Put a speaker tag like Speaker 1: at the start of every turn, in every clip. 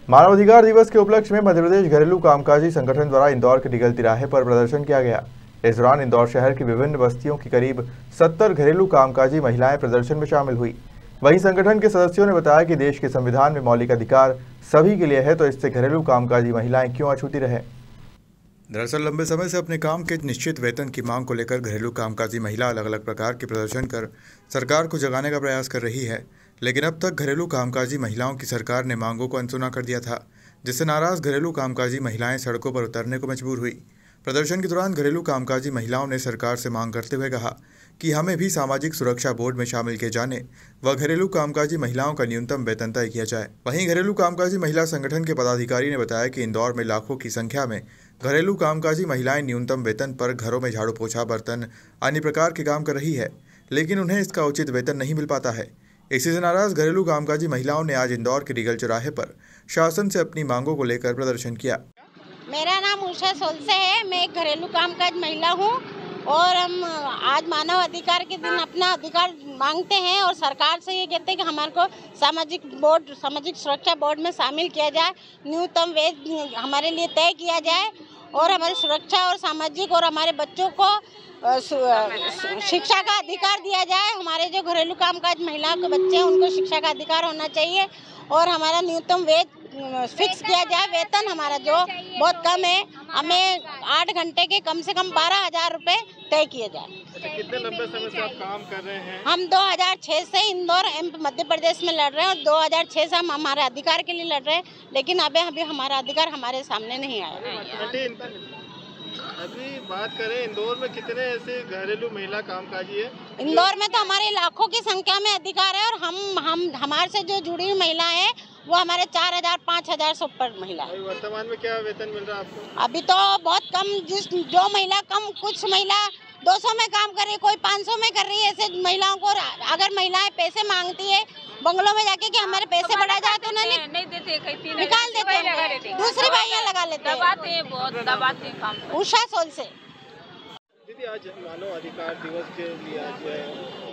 Speaker 1: मानवाधिकार दिवस के उपलक्ष्य में मध्य प्रदेश घरेलू कामकाजी संगठन द्वारा इंदौर के निगल तिराहे पर प्रदर्शन किया गया। इस दौरान इंदौर शहर की विभिन्न बस्तियों की करीब 70 घरेलू कामकाजी महिलाएं प्रदर्शन में शामिल हुई। वहीं संगठन के सदस्यों ने बताया कि देश के संविधान में मौलिक अधिकार सभी के लिए है, तो इससे घरेलू कामकाजी महिलाएं क्यों अछूती रहे। दरअसल लंबे समय से अपने काम के निश्चित वेतन की मांग को लेकर घरेलू कामकाजी महिला अलग अलग प्रकार के प्रदर्शन कर सरकार को जगाने का प्रयास कर रही है, लेकिन अब तक घरेलू कामकाजी महिलाओं की सरकार ने मांगों को अनसुना कर दिया था, जिससे नाराज घरेलू कामकाजी महिलाएं सड़कों पर उतरने को मजबूर हुई। प्रदर्शन के दौरान घरेलू कामकाजी महिलाओं ने सरकार से मांग करते हुए कहा कि हमें भी सामाजिक सुरक्षा बोर्ड में शामिल किए जाने व घरेलू कामकाजी महिलाओं का न्यूनतम वेतन तय किया जाए। वहीं घरेलू कामकाजी महिला संगठन के पदाधिकारी ने बताया कि इंदौर में लाखों की संख्या में घरेलू कामकाजी महिलाएं न्यूनतम वेतन पर घरों में झाड़ू पोछा, बर्तन, अन्य प्रकार के काम कर रही है, लेकिन उन्हें इसका उचित वेतन नहीं मिल पाता है। इसी से नाराज घरेलू कामकाजी महिलाओं ने आज इंदौर के निगल चौराहे पर शासन से अपनी मांगों को लेकर प्रदर्शन किया।
Speaker 2: मेरा नाम उषा सोलसे है। मैं एक घरेलू कामकाज महिला हूँ और हम आज मानव अधिकार के दिन अपना अधिकार मांगते हैं और सरकार से ये कहते हैं कि हमारे को सामाजिक सुरक्षा बोर्ड में शामिल किया जाए, न्यूनतम वेतन हमारे लिए तय किया जाए और हमारी सुरक्षा और सामाजिक और हमारे बच्चों को शिक्षा का अधिकार दिया जाए। हमारे जो घरेलू कामकाज महिलाओं के बच्चे हैं उनको शिक्षा का अधिकार होना चाहिए और हमारा न्यूनतम वेतन फिक्स किया जाए। वेतन हमारा जो बहुत कम है, हमें 8 घंटे के कम से कम 12,000 रुपये तय किए जाए।
Speaker 3: कितने लंबे समय से आप काम कर रहे हैं?
Speaker 2: हम 2006 से इंदौर मध्य प्रदेश में लड़ रहे हैं और 2006 से हम हमारे अधिकार के लिए लड़ रहे हैं, लेकिन अभी हमारा अधिकार हमारे सामने नहीं आया।
Speaker 3: अभी बात करें इंदौर में कितने ऐसे घरेलू महिला कामकाजी है?
Speaker 2: इंदौर में तो हमारे लाखों की संख्या में अधिकार है और हम हमारे से जो जुड़ी हुई महिलाएं हैं वो हमारे 4,000-5,000 से ऊपर महिला है।
Speaker 3: वर्तमान में क्या वेतन मिल रहा है आपको?
Speaker 2: अभी तो बहुत कम, जो महिला कम, कुछ महिला 200 में काम कर रही है, कोई 500 में कर रही है। ऐसे महिलाओं को अगर महिलाएं पैसे मांगती है बंगलों में जाके कि हमारे पैसे बढ़ा जाए तो नहीं देते, निकाल देते हैं, दूसरी बाइयां लगा लेते हैं। उषा सोलसे।
Speaker 3: दीदी, आज मानव अधिकार दिवस के लिए आज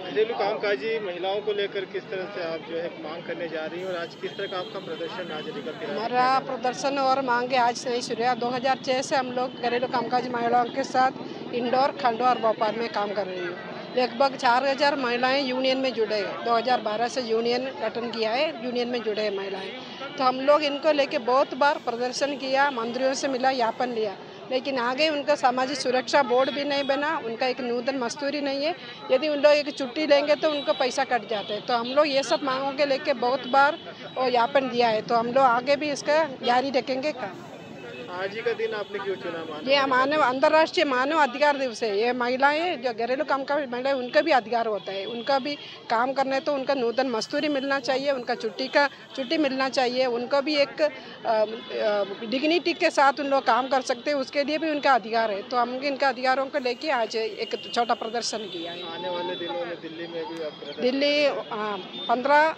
Speaker 3: घरेलू कामकाजी महिलाओं को लेकर किस तरह से आप जो है मांग करने जा रही हैं और आज किस तरह का आपका प्रदर्शन आज निकल के?
Speaker 4: हमारा प्रदर्शन और मांगे आज नहीं शुरू है। 2006 से हम लोग घरेलू कामकाजी महिलाओं के साथ इंदौर, खंडवा और भोपाल में काम कर रही हूँ। लगभग 4,000 महिलाएं यूनियन में जुड़े हैं। 2012 से यूनियन गठन किया है, यूनियन में जुड़े हैं महिलाएं। तो हम लोग इनको लेके बहुत बार प्रदर्शन किया, मंत्रियों से मिला, ज्ञापन लिया, लेकिन आगे उनका सामाजिक सुरक्षा बोर्ड भी नहीं बना, उनका एक न्यूनतम मजदूरी नहीं है। यदि उन लोग एक छुट्टी लेंगे तो उनको पैसा कट जाता है। तो हम लोग ये सब मांगों के लेके बहुत बार ज्ञापन दिया है, तो हम लोग आगे भी इसका जारी रखेंगे काम।
Speaker 3: आज ही का दिन आपने क्यों चुना?
Speaker 4: ये अंतर्राष्ट्रीय मानव अधिकार दिवस है। ये महिलाएं जो घरेलू कामकाज महिलाएं, उनका भी अधिकार होता है, उनका भी काम करने तो उनका न्यूनतम मजदूरी मिलना चाहिए, उनका छुट्टी मिलना चाहिए, उनको भी एक डिग्निटी के साथ उन लोग काम कर सकते हैं, उसके लिए भी उनका अधिकार है। तो हम इनका अधिकारों को लेके आज एक छोटा प्रदर्शन किया है।
Speaker 3: आने वाले दिनों में दिल्ली में भी
Speaker 4: दिल्ली 15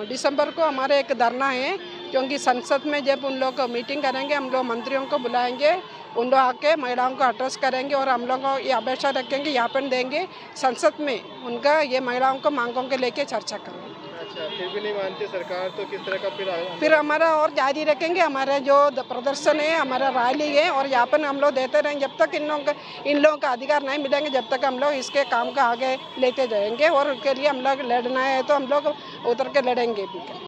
Speaker 4: दिसंबर को हमारे एक धरना है, क्योंकि संसद में जब उन लोग मीटिंग करेंगे हम लोग मंत्रियों को बुलाएंगे, उन लोग आके महिलाओं को एड्रेस करेंगे और हम लोग ये अपेक्षा रखेंगे, ज्ञापन देंगे संसद में, उनका ये महिलाओं को मांगों के लेके चर्चा करेंगे।
Speaker 3: अच्छा, फिर भी नहीं मानती सरकार तो किस तरह का
Speaker 4: फिर हमारा और जारी रखेंगे। हमारा जो प्रदर्शन है, हमारा रैली है और ज्ञापन हम लोग देते रहेंगे जब तक इन लोगों का अधिकार नहीं मिलेंगे, जब तक हम लोग इसके काम का आगे लेते जाएंगे और उसके लिए हम लोग लड़ना है तो हम लोग उतर के लड़ेंगे भी।